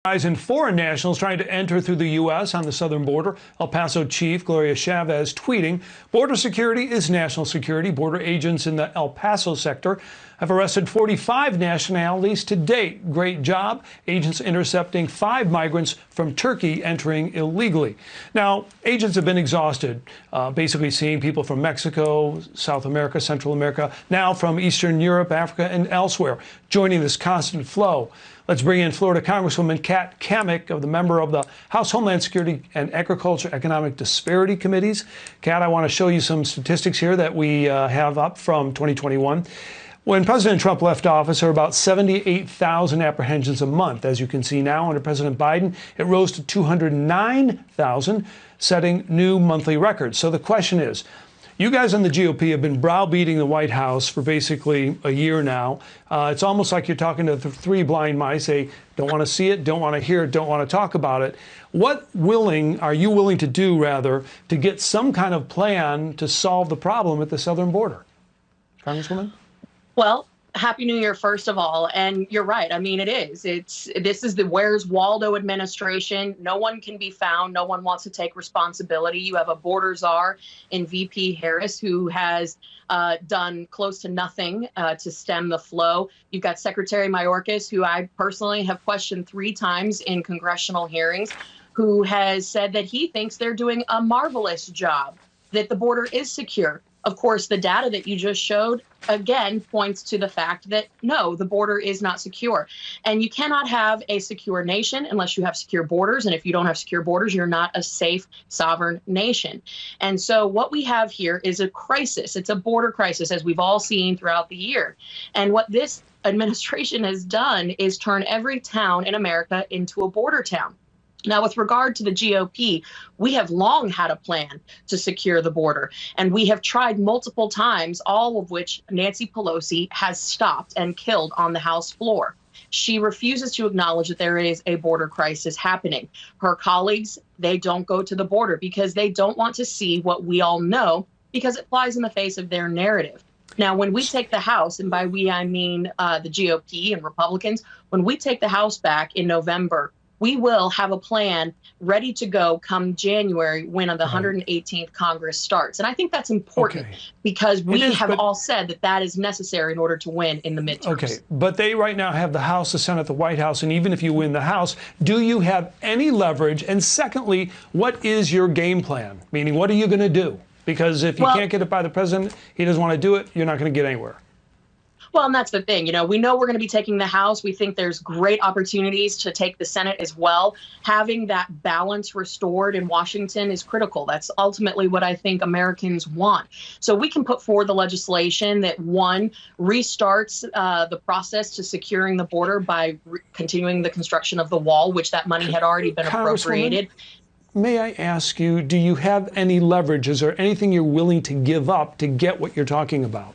Rise in foreign nationals trying to enter through the U.S. on the southern border. El Paso Chief Gloria Chavez tweeting, "Border security is national security. Border agents in the El Paso sector have arrested 45 nationalities to date. Great job. Agents intercepting 5 migrants from Turkey entering illegally." Now, agents have been exhausted, basically seeing people from Mexico, South America, Central America, now from Eastern Europe, Africa, and elsewhere, joining this constant flow. Let's bring in Florida Congresswoman Cammack, the member of the House Homeland Security and Agriculture Economic Disparity Committees. Kat, I want to show you some statistics here that we have up from 2021. When President Trump left office, there were about 78,000 apprehensions a month. As you can see now, under President Biden, it rose to 209,000, setting new monthly records. So the question is, you guys on the GOP have been browbeating the White House for basically a year now. It's almost like you're talking to the 3 blind mice. They don't want to see it, don't want to hear it, don't want to talk about it. What are you willing to do, rather, to get some kind of plan to solve the problem at the southern border? Congresswoman? Well, Happy New Year, first of all. And you're right. I mean, this is the Where's Waldo administration. No one can be found. No one wants to take responsibility. You have a border czar in VP Harris, who has done close to nothing to stem the flow. You've got Secretary Mayorkas, who I personally have questioned 3 times in congressional hearings, who has said that he thinks they're doing a marvelous job, that the border is secure. Of course, the data that you just showed, again, points to the fact that, no, the border is not secure. And you cannot have a secure nation unless you have secure borders. And if you don't have secure borders, you're not a safe, sovereign nation. And so what we have here is a crisis. It's a border crisis, as we've all seen throughout the year. And what this administration has done is turn every town in America into a border town. Now, with regard to the GOP, we have long had a plan to secure the border, and we have tried multiple times, all of which Nancy Pelosi has stopped and killed on the House floor. She refuses to acknowledge that there is a border crisis happening. Her colleagues, they don't go to the border because they don't want to see what we all know, because it flies in the face of their narrative. Now, when we take the House, and by we I mean the GOP and Republicans, when we take the House back in November, we will have a plan ready to go come January when the 118th Congress starts. And I think that's important because we have all said that that is necessary in order to win in the midterms. Okay, but they right now have the House, the Senate, the White House, and even if you win the House, do you have any leverage? And secondly, what is your game plan? Meaning, what are you going to do? Because if you can't get it by the president, he doesn't want to do it, you're not going to get anywhere. Well, and that's the thing. You know, we know we're going to be taking the House. We think there's great opportunities to take the Senate as well. Having that balance restored in Washington is critical. That's ultimately what I think Americans want. So we can put forward the legislation that, one, restarts the process to securing the border by continuing the construction of the wall, which that money had already been appropriated. May I ask you, do you have any leverage? Is there anything you're willing to give up to get what you're talking about?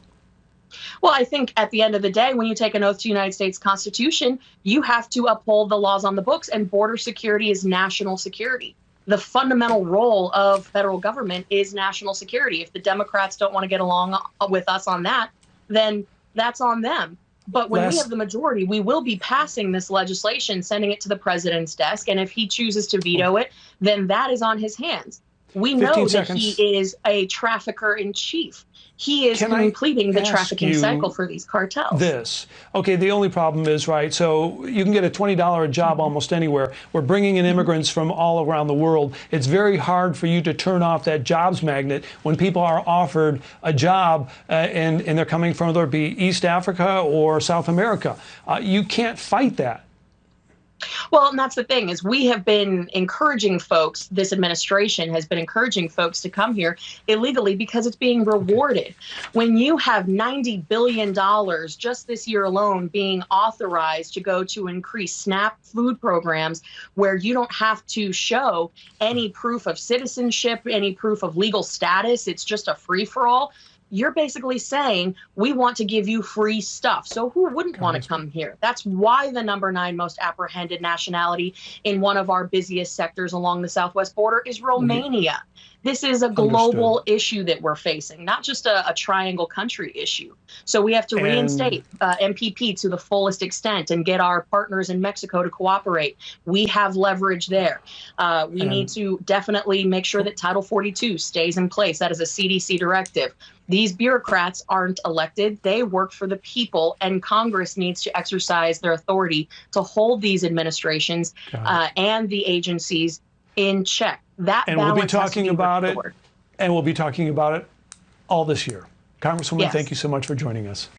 Well, I think at the end of the day, when you take an oath to the United States Constitution, you have to uphold the laws on the books, and border security is national security. The fundamental role of federal government is national security. If the Democrats don't want to get along with us on that, then that's on them. But when we have the majority, we will be passing this legislation, sending it to the president's desk. And if he chooses to veto it, then that is on his hands. We know that he is a trafficker in chief. He is completing the trafficking cycle for these cartels. Okay, the only problem is, right, so you can get a $20 job almost anywhere. We're bringing in immigrants from all around the world. It's very hard for you to turn off that jobs magnet when people are offered a job and they're coming from, whether it be East Africa or South America. You can't fight that. Well, and that's the thing, is we have been encouraging folks, this administration has been encouraging folks to come here illegally because it's being rewarded. When you have $90 billion just this year alone being authorized to go to increase SNAP food programs where you don't have to show any proof of citizenship, any proof of legal status, it's just a free-for-all. you're basically saying we want to give you free stuff. So who wouldn't want to come here? That's why the #9 most apprehended nationality in one of our busiest sectors along the southwest border is Romania. This is a global issue that we're facing, not just a triangle country issue. So we have to reinstate MPP to the fullest extent and get our partners in Mexico to cooperate. We have leverage there. We need to definitely make sure that Title 42 stays in place. That is a CDC directive. These bureaucrats aren't elected. They work for the people, and Congress needs to exercise their authority to hold these administrations and the agencies in check. And we'll be talking about it, and we'll be talking about it all this year. Congresswoman, thank you so much for joining us.